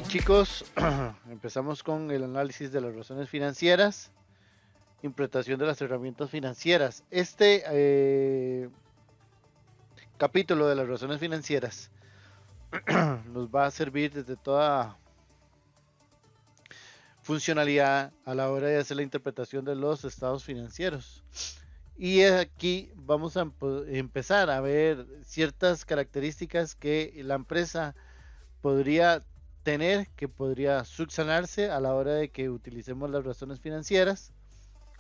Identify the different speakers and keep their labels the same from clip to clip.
Speaker 1: Chicos, empezamos con el análisis de las razones financieras, interpretación de las herramientas financieras. Capítulo de las razones financieras nos va a servir desde toda funcionalidad a la hora de hacer la interpretación de los estados financieros. Y aquí vamos a empezar a ver ciertas características que la empresa podría tener, que podría subsanarse a la hora de que utilicemos las razones financieras,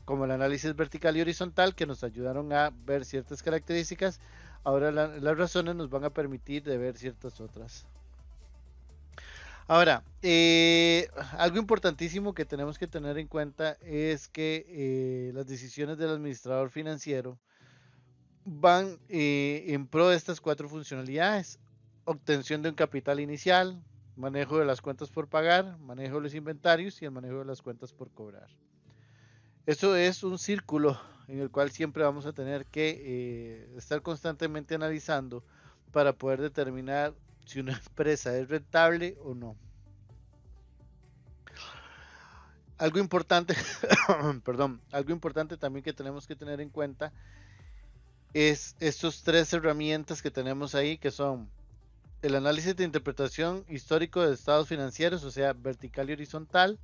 Speaker 1: como el análisis vertical y horizontal, que nos ayudaron a ver ciertas características. Ahora las razones nos van a permitir de ver ciertas otras. Ahora, algo importantísimo que tenemos que tener en cuenta es que las decisiones del administrador financiero van en pro de estas cuatro funcionalidades: obtención de un capital inicial, manejo de las cuentas por pagar, manejo de los inventarios y el manejo de las cuentas por cobrar. Eso es un círculo en el cual siempre vamos a tener que estar constantemente analizando para poder determinar si una empresa es rentable o no. Algo importante, perdón, algo importante también que tenemos que tener en cuenta es estos tres herramientas que tenemos ahí, que son el análisis de interpretación histórico de estados financieros, o sea, vertical y horizontal,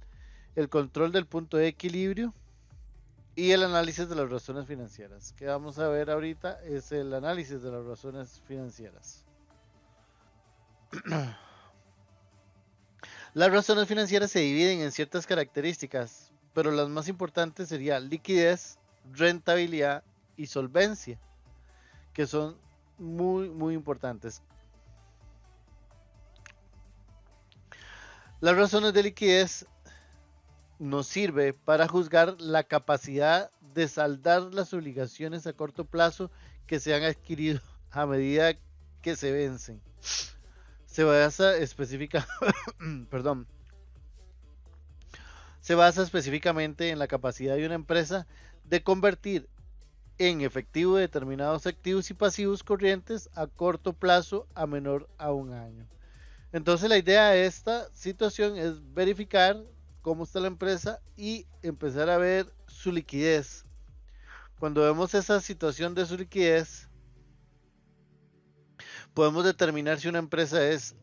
Speaker 1: el control del punto de equilibrio y el análisis de las razones financieras. Que vamos a ver ahorita es el análisis de las razones financieras. Las razones financieras se dividen en ciertas características, pero las más importantes serían liquidez, rentabilidad y solvencia, que son muy importantes. Las razones de liquidez nos sirve para juzgar la capacidad de saldar las obligaciones a corto plazo que se han adquirido a medida que se vencen. Se basa específicamente en la capacidad de una empresa de convertir en efectivo determinados activos y pasivos corrientes a corto plazo a menor a un año. Entonces la idea de esta situación es verificar cómo está la empresa y empezar a ver su liquidez. Cuando vemos esa situación de su liquidez, podemos determinar si una empresa es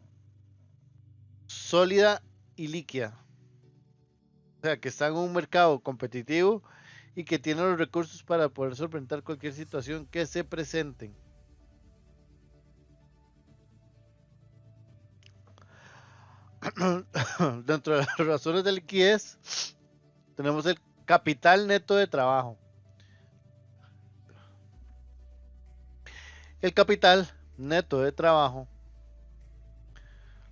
Speaker 1: sólida y líquida. O sea, que está en un mercado competitivo y que tiene los recursos para poder solventar cualquier situación que se presente. Dentro de las razones de liquidez tenemos el capital neto de trabajo. El capital neto de trabajo,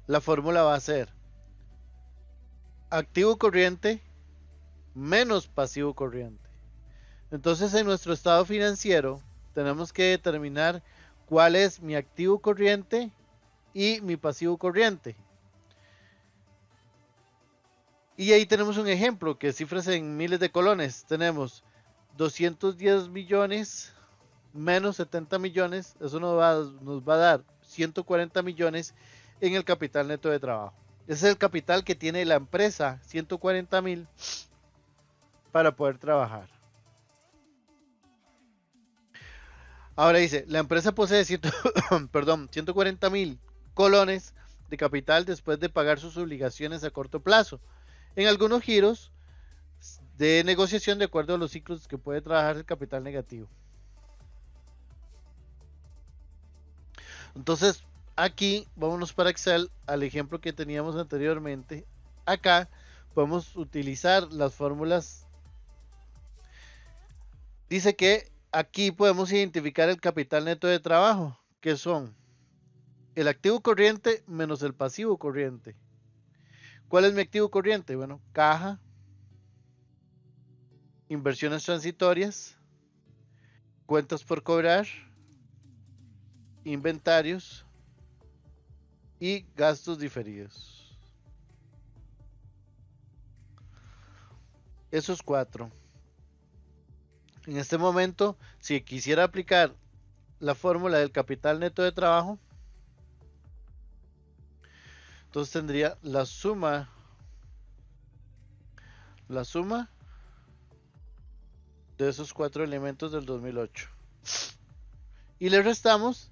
Speaker 1: la fórmula va a ser activo corriente menos pasivo corriente. Entonces, en nuestro estado financiero tenemos que determinar cuál es mi activo corriente y mi pasivo corriente. Y ahí tenemos un ejemplo que cifras en miles de colones. Tenemos 210 millones menos 70 millones. Eso nos va a dar 140 millones en el capital neto de trabajo. Ese es el capital que tiene la empresa, 140,000 para poder trabajar. Ahora dice, la empresa posee 140,000 colones de capital después de pagar sus obligaciones a corto plazo. En algunos giros de negociación de acuerdo a los ciclos que puede trabajar el capital negativo. Entonces, aquí vámonos para Excel al ejemplo que teníamos anteriormente. Acá podemos utilizar las fórmulas. Dice que aquí podemos identificar el capital neto de trabajo, que son el activo corriente menos el pasivo corriente. ¿Cuál es mi activo corriente? Bueno, caja, inversiones transitorias, cuentas por cobrar, inventarios y gastos diferidos. Esos cuatro. En este momento, si quisiera aplicar la fórmula del capital neto de trabajo, Entonces tendría la suma de esos 4 elementos del 2008. Y le restamos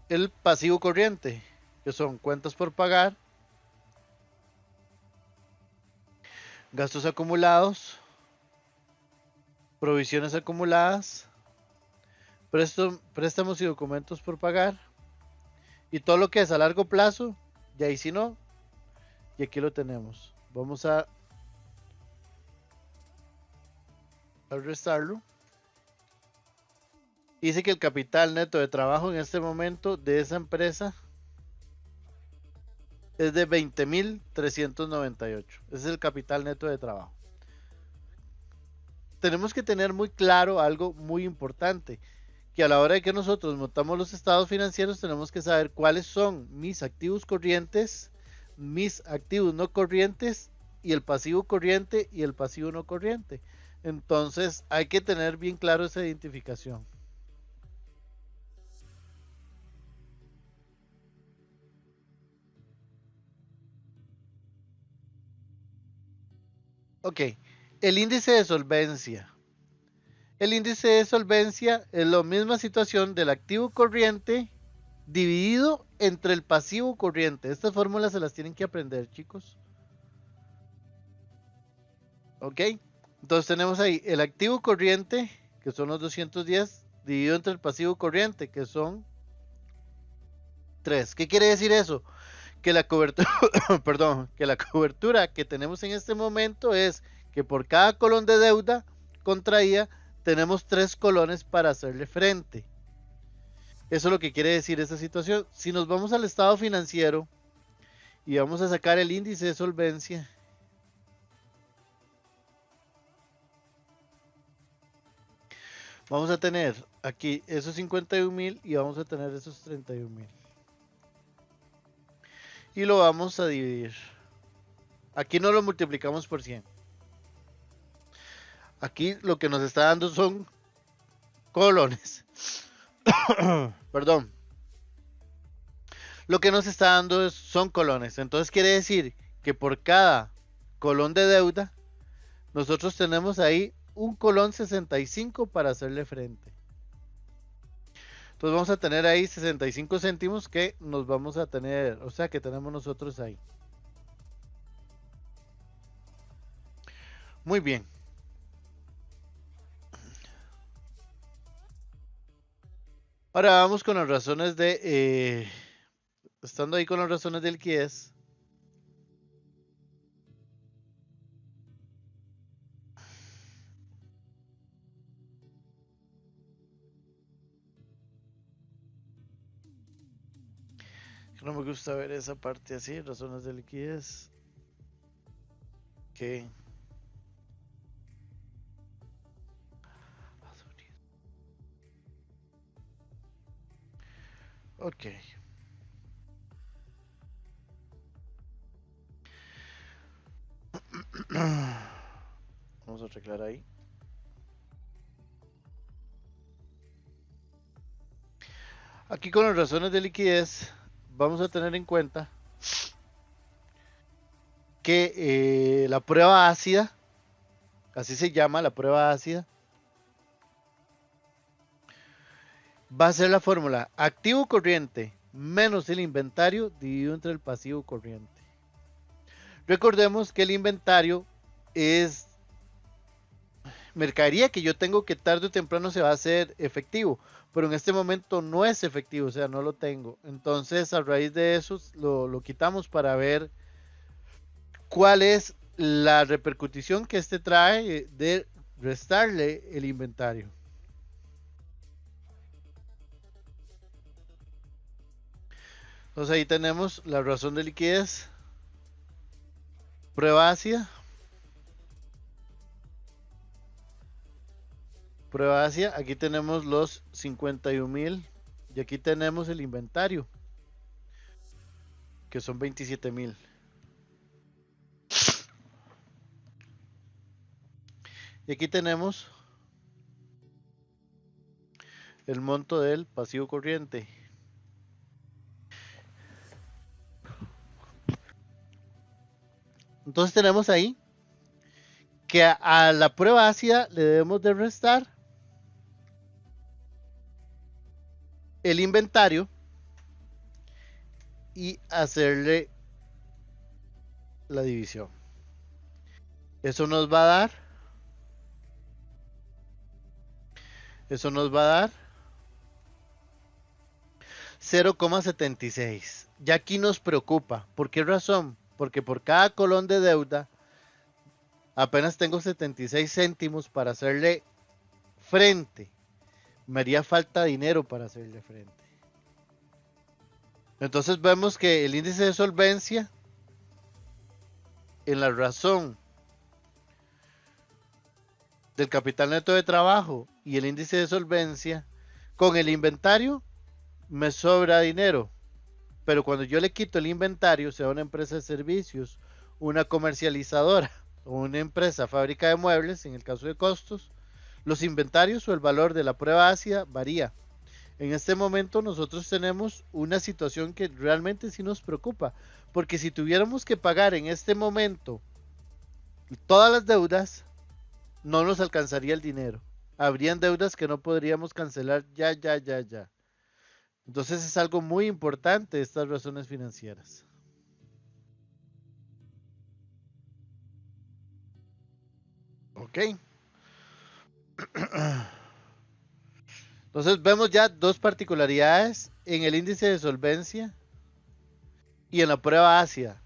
Speaker 1: el pasivo corriente, que son cuentas por pagar, gastos acumulados, provisiones acumuladas, préstamos y documentos por pagar, y todo lo que es a largo plazo, y ahí si no, y aquí lo tenemos. Vamos a restarlo. Dice que el capital neto de trabajo en este momento de esa empresa es de 20.398. Ese es el capital neto de trabajo. Tenemos que tener muy claro algo muy importante, que a la hora de que nosotros montamos los estados financieros tenemos que saber cuáles son mis activos corrientes, mis activos no corrientes y el pasivo corriente y el pasivo no corriente. Entonces hay que tener bien claro esa identificación. Ok, el índice de solvencia. El índice de solvencia es la misma situación del activo corriente dividido entre el pasivo corriente. Estas fórmulas se las tienen que aprender, chicos. Ok, entonces tenemos ahí el activo corriente, que son los 210, dividido entre el pasivo corriente, que son 3. ¿Qué quiere decir eso? Que la cobertura, perdón, que la cobertura que tenemos en este momento es que por cada colón de deuda contraída tenemos 3 colones para hacerle frente. Eso es lo que quiere decir esta situación. Si nos vamos al estado financiero y vamos a sacar el índice de solvencia, vamos a tener aquí esos 51,000 y vamos a tener esos 31,000. Y lo vamos a dividir. Aquí no lo multiplicamos por 100. Aquí lo que nos está dando son colones. Perdón. Lo que nos está dando son colones. Entonces quiere decir que por cada colón de deuda, nosotros tenemos ahí un colón 65 para hacerle frente. Entonces vamos a tener ahí 65 céntimos que nos vamos a tener, o sea que tenemos nosotros ahí. Muy bien. Ahora vamos con las razones de, estando ahí con las razones de liquidez. No me gusta ver esa parte así, razones de liquidez. Ok. Ok. Vamos a arreglar ahí. Aquí con las razones de liquidez vamos a tener en cuenta que la prueba ácida, así se llama la prueba ácida, va a ser la fórmula activo corriente menos el inventario dividido entre el pasivo corriente. Recordemos que el inventario es mercadería que yo tengo que tarde o temprano se va a hacer efectivo, pero en este momento no es efectivo, o sea, no lo tengo. Entonces, a raíz de eso, lo quitamos para ver cuál es la repercusión que este trae de restarle el inventario. Entonces ahí tenemos la razón de liquidez, prueba ácida, aquí tenemos los 51,000 y aquí tenemos el inventario, que son 27,000. Y aquí tenemos el monto del pasivo corriente. Entonces tenemos ahí que a la prueba ácida le debemos de restar el inventario y hacerle la división. Eso nos va a dar, eso nos va a dar 0,76. Ya aquí nos preocupa. ¿Por qué razón? Porque por cada colón de deuda apenas tengo 76 céntimos para hacerle frente. Me haría falta dinero para hacerle frente. Entonces vemos que el índice de solvencia en la razón del capital neto de trabajo y el índice de solvencia, con el inventario me sobra dinero. Pero cuando yo le quito el inventario, sea una empresa de servicios, una comercializadora o una empresa fábrica de muebles, en el caso de costos, los inventarios o el valor de la prueba ácida varía. En este momento nosotros tenemos una situación que realmente sí nos preocupa, porque si tuviéramos que pagar en este momento todas las deudas, no nos alcanzaría el dinero. Habrían deudas que no podríamos cancelar ya. Entonces es algo muy importante estas razones financieras. Ok. Entonces vemos ya dos particularidades en el índice de solvencia y en la prueba ácida,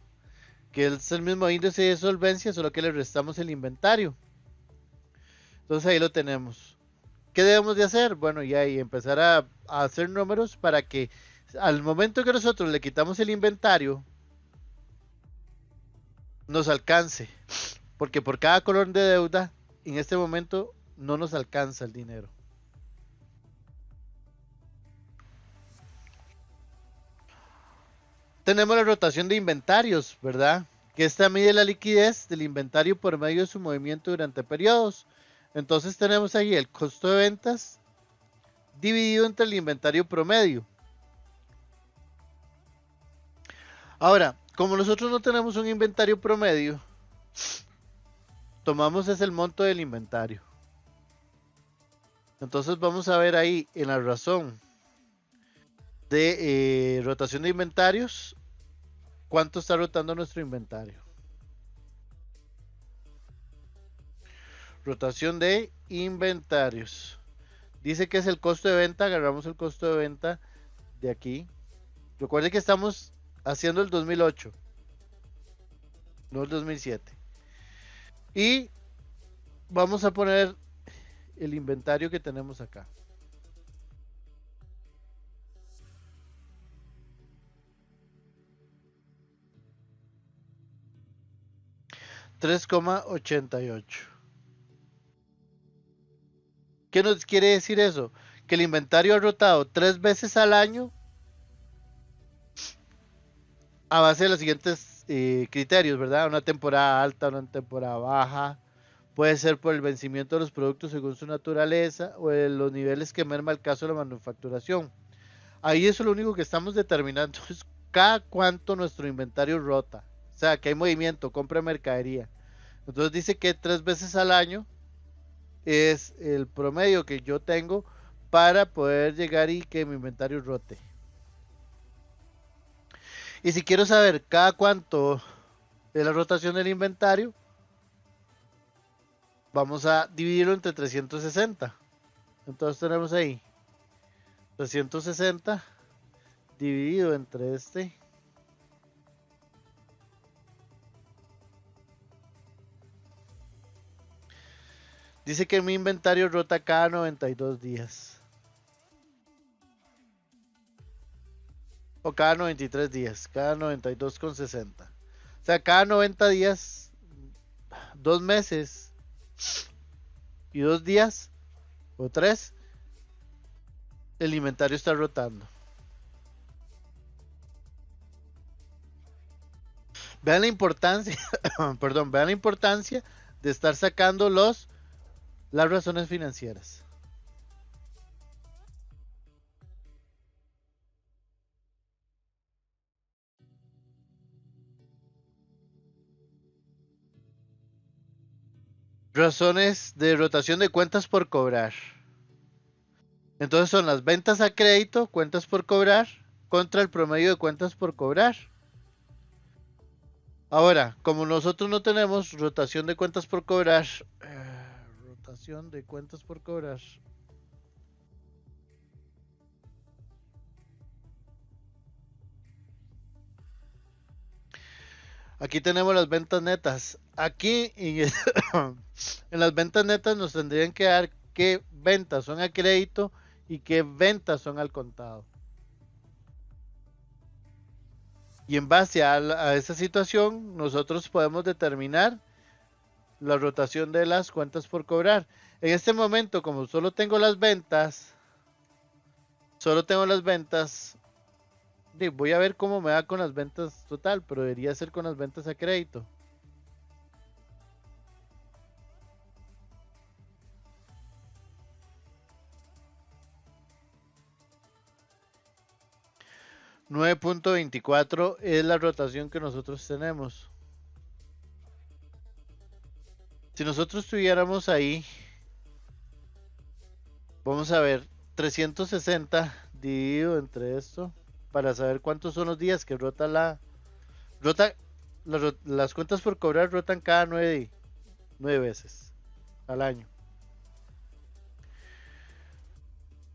Speaker 1: que es el mismo índice de solvencia, solo que le restamos el inventario. Entonces ahí lo tenemos. ¿Qué debemos de hacer? Bueno, ya y empezar a hacer números para que al momento que nosotros le quitamos el inventario, nos alcance. Porque por cada color de deuda, en este momento no nos alcanza el dinero. Tenemos la rotación de inventarios, ¿verdad? Que esta mide la liquidez del inventario por medio de su movimiento durante periodos. Entonces tenemos ahí el costo de ventas dividido entre el inventario promedio. Ahora, como nosotros no tenemos un inventario promedio, tomamos es el monto del inventario. Entonces vamos a ver ahí en la razón de rotación de inventarios, cuánto está rotando nuestro inventario. Rotación de inventarios. Dice que es el costo de venta, agarramos el costo de venta de aquí. Recuerde que estamos haciendo el 2008, no el 2007. Y vamos a poner el inventario que tenemos acá. $3,88. ¿Qué nos quiere decir eso? Que el inventario ha rotado 3 veces al año a base de los siguientes criterios, ¿verdad? Una temporada alta, una temporada baja. Puede ser por el vencimiento de los productos según su naturaleza o de los niveles que merma el caso de la manufacturación. Ahí eso es lo único que estamos determinando es cada cuánto nuestro inventario rota. O sea, que hay movimiento, compra de mercadería. Entonces dice que 3 veces al año es el promedio que yo tengo para poder llegar y que mi inventario rote. Y si quiero saber cada cuánto es la rotación del inventario, vamos a dividirlo entre 360. Entonces tenemos ahí 360 dividido entre este. Dice que mi inventario rota cada 92 días. O cada 93 días. Cada 92,60. O sea, cada 90 días, 2 meses y 2 días o 3, el inventario está rotando. Vean la importancia, perdón, vean la importancia de estar sacando las razones financieras. razones de rotación de cuentas por cobrar. Entonces son las ventas a crédito, cuentas por cobrar, contra el promedio de cuentas por cobrar. Ahora, como nosotros no tenemos rotación de cuentas por cobrar, rotación de cuentas por cobrar. Aquí tenemos las ventas netas. Aquí en las ventas netas nos tendrían que dar qué ventas son a crédito y qué ventas son al contado. Y en base a esa situación, nosotros podemos determinar la rotación de las cuentas por cobrar. En este momento, como solo tengo las ventas, voy a ver cómo me va con las ventas total, pero debería ser con las ventas a crédito. $9.24 es la rotación que nosotros tenemos. Si nosotros tuviéramos ahí, vamos a ver, 360 dividido entre esto, para saber cuántos son los días que rota las cuentas por cobrar rotan cada 9 veces al año.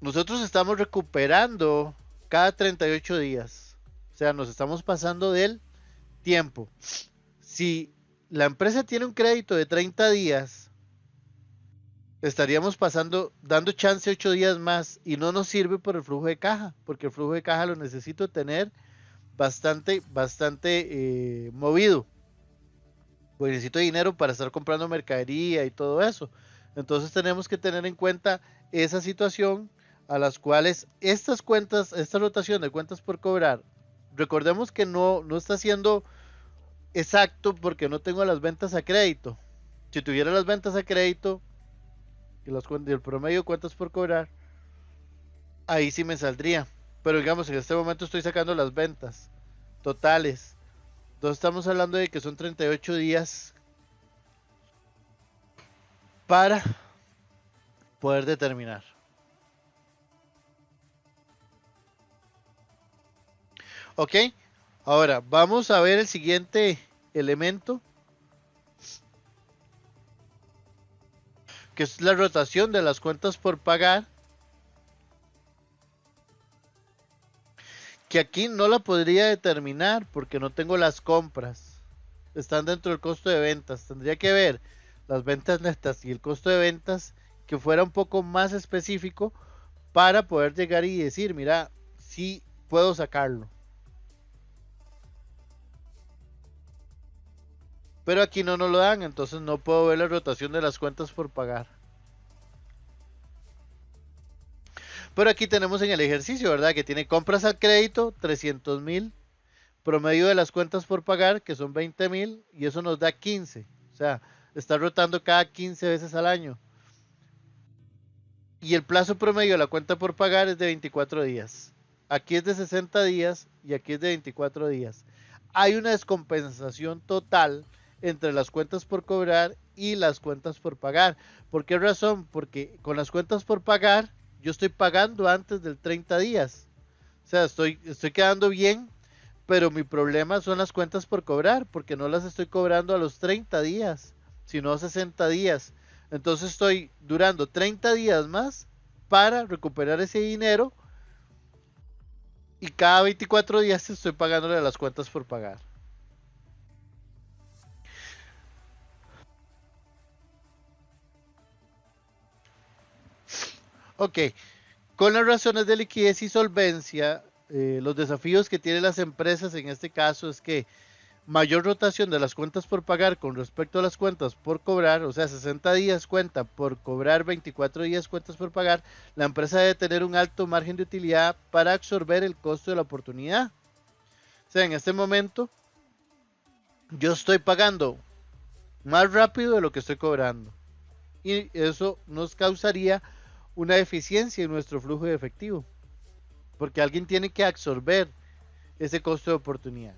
Speaker 1: Nosotros estamos recuperando cada 38 días. O sea, nos estamos pasando del tiempo. Si la empresa tiene un crédito de 30 días, estaríamos dando chance 8 días más y no nos sirve por el flujo de caja, porque el flujo de caja lo necesito tener bastante movido. Pues necesito dinero para estar comprando mercadería y todo eso. Entonces tenemos que tener en cuenta esa situación a las cuales esta rotación de cuentas por cobrar, recordemos que no está siendo exacto porque no tengo las ventas a crédito. Si tuviera las ventas a crédito y el promedio de cuentas por cobrar, ahí sí me saldría. Pero digamos, en este momento estoy sacando las ventas totales. Entonces estamos hablando de que son 38 días para poder determinar. Ok, ahora vamos a ver el siguiente elemento, que es la rotación de las cuentas por pagar, que aquí no la podría determinar porque no tengo las compras, están dentro del costo de ventas. Tendría que ver las ventas netas y el costo de ventas que fuera un poco más específico para poder llegar y decir, mira, sí puedo sacarlo. Pero aquí no nos lo dan, entonces no puedo ver la rotación de las cuentas por pagar. Pero aquí tenemos en el ejercicio, ¿verdad? Que tiene compras al crédito, 300,000, promedio de las cuentas por pagar, que son 20,000, y eso nos da 15. O sea, está rotando cada 15 veces al año. Y el plazo promedio de la cuenta por pagar es de 24 días. Aquí es de 60 días y aquí es de 24 días. Hay una descompensación total entre las cuentas por cobrar y las cuentas por pagar. ¿Por qué razón? Porque con las cuentas por pagar, yo estoy pagando antes del 30 días. O sea, estoy quedando bien, pero mi problema son las cuentas por cobrar, porque no las estoy cobrando a los 30 días, sino a 60 días. Entonces estoy durando 30 días más para recuperar ese dinero y cada 24 días estoy pagándole a las cuentas por pagar. Ok, con las razones de liquidez y solvencia, los desafíos que tienen las empresas en este caso es que mayor rotación de las cuentas por pagar con respecto a las cuentas por cobrar, o sea, 60 días cuenta por cobrar, 24 días cuentas por pagar, la empresa debe tener un alto margen de utilidad para absorber el costo de la oportunidad. O sea, en este momento, yo estoy pagando más rápido de lo que estoy cobrando. Y eso nos causaría una deficiencia en nuestro flujo de efectivo. Porque alguien tiene que absorber ese costo de oportunidad.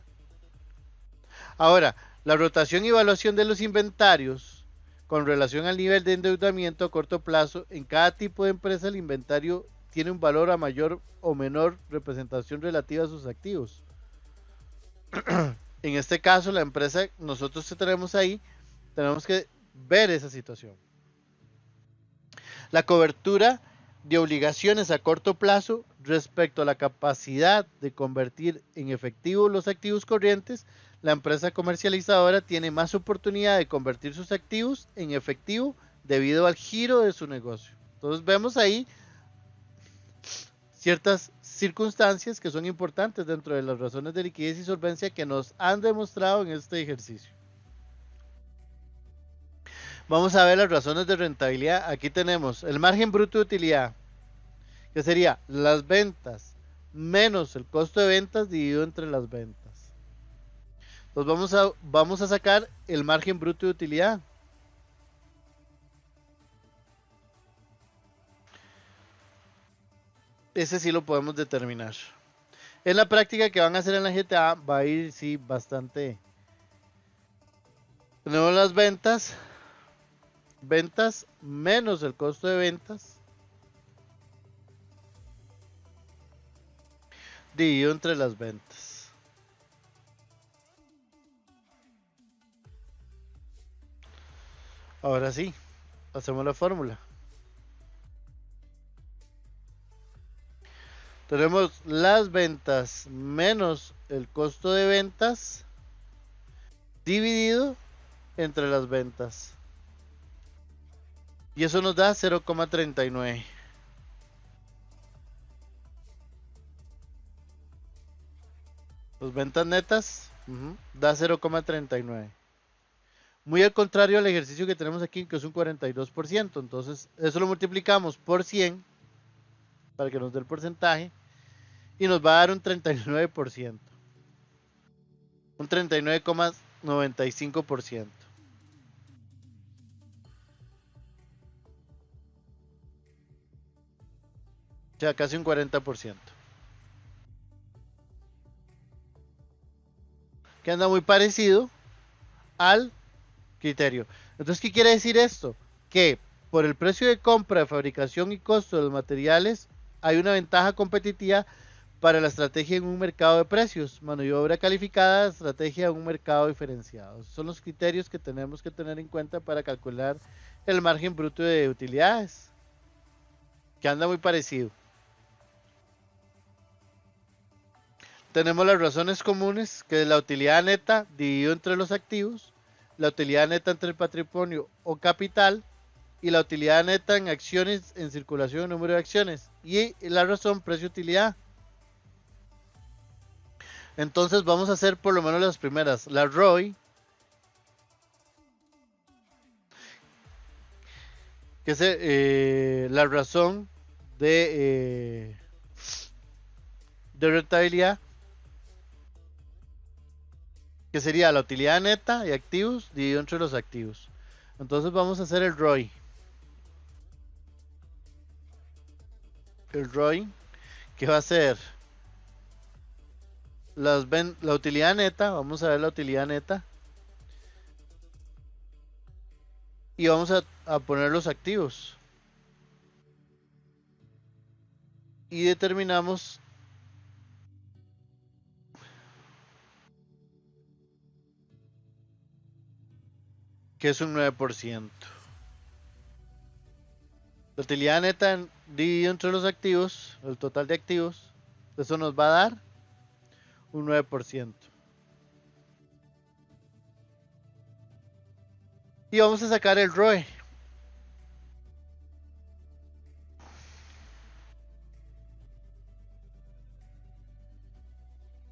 Speaker 1: Ahora, la rotación y evaluación de los inventarios con relación al nivel de endeudamiento a corto plazo. En cada tipo de empresa el inventario tiene un valor a mayor o menor representación relativa a sus activos. En este caso, la empresa, nosotros que tenemos ahí, tenemos que ver esa situación. La cobertura de obligaciones a corto plazo respecto a la capacidad de convertir en efectivo los activos corrientes, la empresa comercializadora tiene más oportunidad de convertir sus activos en efectivo debido al giro de su negocio. Entonces vemos ahí ciertas circunstancias que son importantes dentro de las razones de liquidez y solvencia que nos han demostrado en este ejercicio. Vamos a ver las razones de rentabilidad. Aquí tenemos el margen bruto de utilidad, que sería las ventas menos el costo de ventas dividido entre las ventas. Entonces vamos a sacar el margen bruto de utilidad. Ese sí lo podemos determinar. En la práctica que van a hacer en la GTA va a ir sí bastante. Tenemos las ventas menos el costo de ventas dividido entre las ventas. Ahora sí, hacemos la fórmula. Tenemos las ventas menos el costo de ventas dividido entre las ventas. Y eso nos da 0,39. Las ventas netas da 0,39. Muy al contrario al ejercicio que tenemos aquí, que es un 42%. Entonces, eso lo multiplicamos por 100 para que nos dé el porcentaje y nos va a dar un 39%. Un 39,95%. O sea, casi un 40%. Que anda muy parecido al criterio. Entonces, ¿qué quiere decir esto? Que por el precio de compra, de fabricación y costo de los materiales, hay una ventaja competitiva para la estrategia en un mercado de precios. Mano de obra calificada, estrategia en un mercado diferenciado. Esos son los criterios que tenemos que tener en cuenta para calcular el margen bruto de utilidades, que anda muy parecido. Tenemos las razones comunes, que es la utilidad neta dividido entre los activos, la utilidad neta entre el patrimonio o capital y la utilidad neta en acciones en circulación, número de acciones, y la razón precio-utilidad. Entonces vamos a hacer por lo menos las primeras. La ROI, que es la razón de rentabilidad, que sería la utilidad neta de activos dividido entre los activos. Entonces vamos a hacer el ROI. El ROI, que va a ser la utilidad neta. Vamos a ver la utilidad neta. Y vamos a poner los activos. Y determinamos que es un 9%. La utilidad neta dividido entre los activos, el total de activos, eso nos va a dar un 9%. Y vamos a sacar el ROE.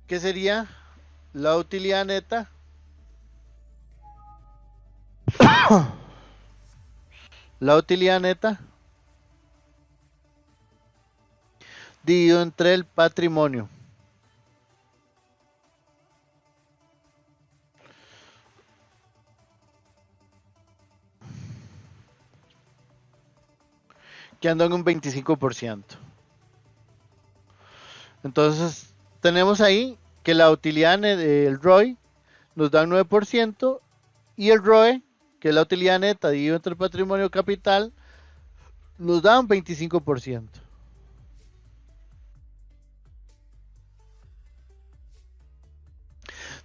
Speaker 1: Que sería la utilidad neta la utilidad neta dividido entre el patrimonio. Que anda en un 25%. Entonces, tenemos ahí que la utilidad del ROI nos da un 9% y el ROE, que es la utilidad neta dividido entre el patrimonio capital, nos da un 25%.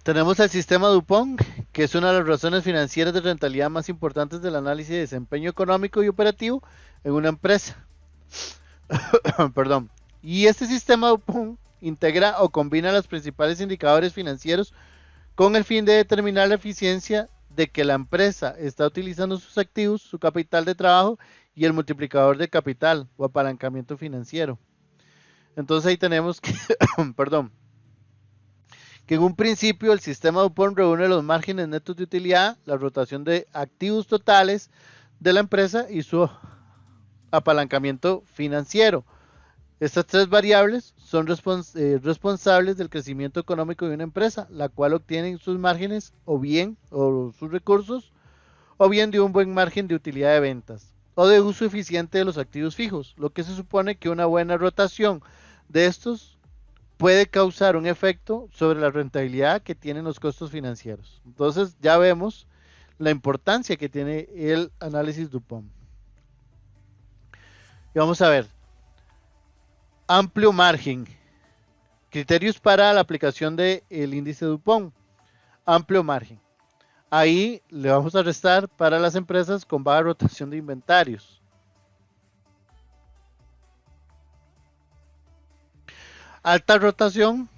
Speaker 1: Tenemos el sistema Dupont, que es una de las razones financieras de rentabilidad más importantes del análisis de desempeño económico y operativo en una empresa. Perdón. Y este sistema Dupont integra o combina los principales indicadores financieros con el fin de determinar la eficiencia de que la empresa está utilizando sus activos, su capital de trabajo y el multiplicador de capital o apalancamiento financiero. Entonces ahí tenemos que, perdón, que en un principio el sistema Dupont reúne los márgenes netos de utilidad, la rotación de activos totales de la empresa y su apalancamiento financiero. Estas tres variables son responsables del crecimiento económico de una empresa, la cual obtiene sus márgenes o sus recursos, o bien de un buen margen de utilidad de ventas, o de uso eficiente de los activos fijos, lo que se supone que una buena rotación de estos puede causar un efecto sobre la rentabilidad que tienen los costos financieros. Entonces ya vemos la importancia que tiene el análisis Dupont. Y vamos a ver, amplio margen, criterios para la aplicación del índice Dupont, amplio margen. Ahí le vamos a restar para las empresas con baja rotación de inventarios. Alta rotación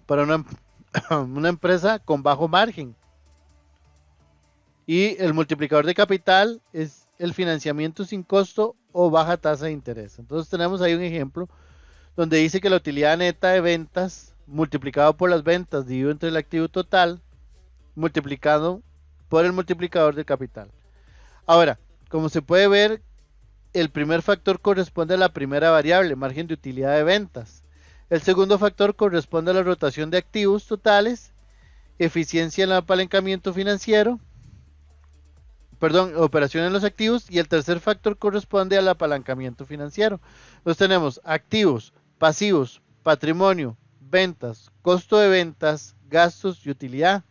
Speaker 1: para una empresa con bajo margen. Y el multiplicador de capital es el financiamiento sin costo o baja tasa de interés. Entonces tenemos ahí un ejemplo donde dice que la utilidad neta de ventas multiplicado por las ventas dividido entre el activo total multiplicado por el multiplicador de capital. Ahora, como se puede ver, el primer factor corresponde a la primera variable, margen de utilidad de ventas. El segundo factor corresponde a la rotación de activos totales, eficiencia en el apalancamiento financiero, operación en los activos, y el tercer factor corresponde al apalancamiento financiero. Entonces tenemos activos, pasivos, patrimonio, ventas, costo de ventas, gastos y utilidad.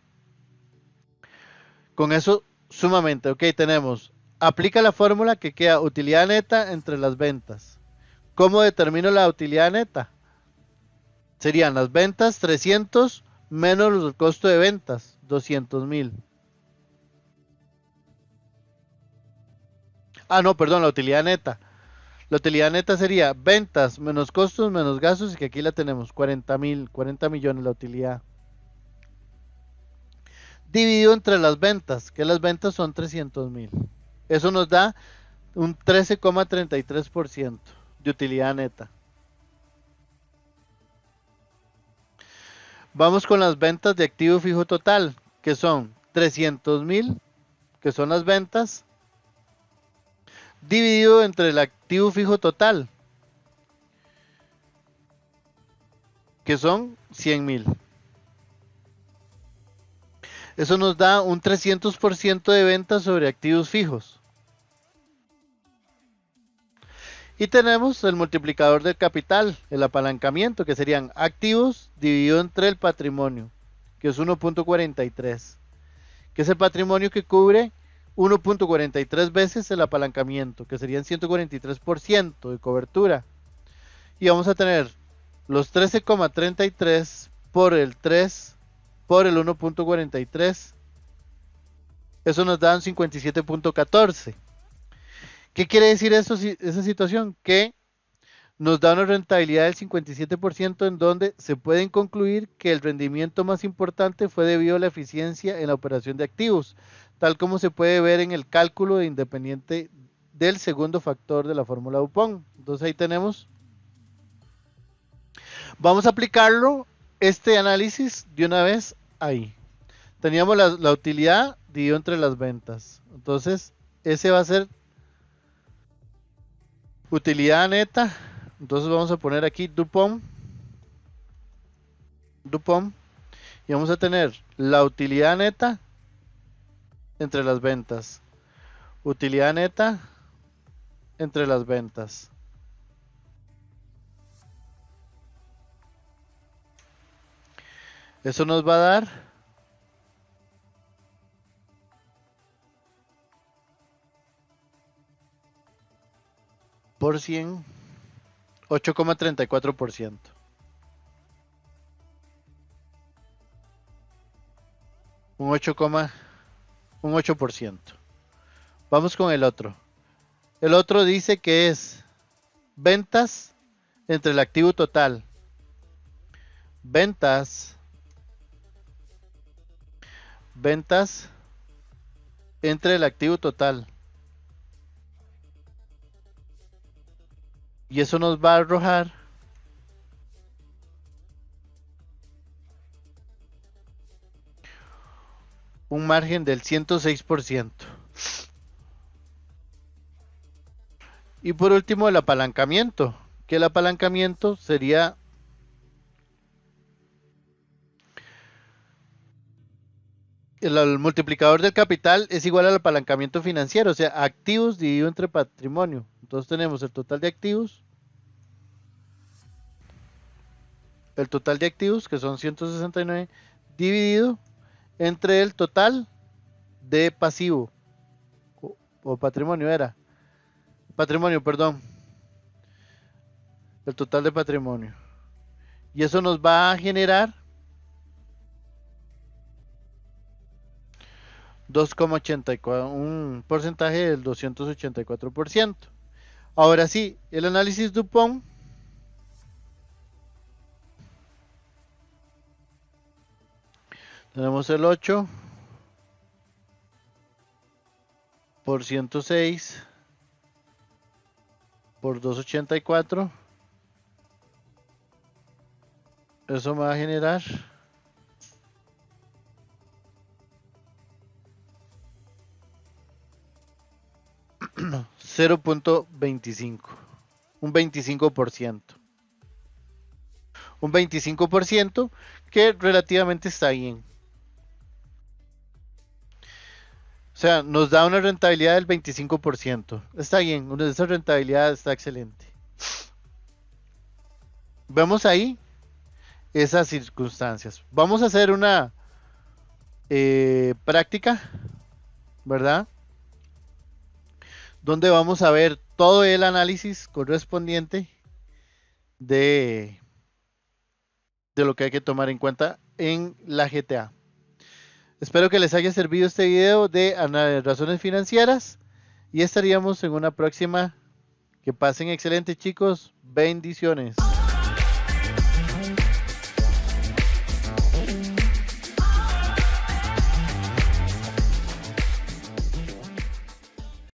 Speaker 1: Con eso sumamente, ok, tenemos, aplica la fórmula que queda utilidad neta entre las ventas. ¿Cómo determino la utilidad neta? Serían las ventas 300 menos el costo de ventas 200,000. No, perdón, la utilidad neta. La utilidad neta sería ventas menos costos menos gastos, y que aquí la tenemos, 40,000, 40 millones la utilidad. Dividido entre las ventas, que las ventas son 300,000. Eso nos da un 13,33% de utilidad neta. Vamos con las ventas de activo fijo total, que son 300,000, que son las ventas, dividido entre el activo fijo total, que son 100,000. Eso nos da un 300% de ventas sobre activos fijos. Y tenemos el multiplicador del capital, el apalancamiento, que serían activos dividido entre el patrimonio, que es 1.43, que es el patrimonio que cubre 1.43 veces el apalancamiento, que serían 143% de cobertura. Y vamos a tener los 13,33 por el 3 por el 1.43. Eso nos da un 57.14. ¿Qué quiere decir eso, esa situación? Que nos da una rentabilidad del 57%, en donde se pueden concluir que el rendimiento más importante fue debido a la eficiencia en la operación de activos, tal como se puede ver en el cálculo de independiente del segundo factor de la fórmula Dupont. Entonces ahí tenemos. Vamos a aplicarlo, este análisis, de una vez ahí. Teníamos la utilidad dividido entre las ventas. Entonces, ese va a ser utilidad neta. Entonces vamos a poner aquí Dupont. Y vamos a tener la utilidad neta entre las ventas. Utilidad neta entre las ventas. Eso nos va a dar por 100, 8,34%. Un 8%. Vamos con el otro. El otro dice que es ventas entre el activo total. Ventas entre el activo total. Y eso nos va a arrojar un margen del 106%. Y por último el apalancamiento, que el apalancamiento sería el multiplicador del capital es igual al apalancamiento financiero, o sea, activos dividido entre patrimonio. Entonces tenemos el total de activos, que son 169, dividido entre el total de pasivo, o patrimonio era, patrimonio, perdón, el total de patrimonio. Y eso nos va a generar 2,84, un porcentaje del 284%. Ahora sí, el análisis Dupont tenemos el 8 por 106 por 284. Eso me va a generar 0.25, un 25%. Un 25% que relativamente está bien. O sea, nos da una rentabilidad del 25%. Está bien, esa rentabilidad está excelente. Vemos ahí esas circunstancias. Vamos a hacer una práctica, ¿verdad? Donde vamos a ver todo el análisis correspondiente de lo que hay que tomar en cuenta en la GTA. Espero que les haya servido este video de razones financieras y estaríamos en una próxima. Que pasen excelente, chicos. Bendiciones.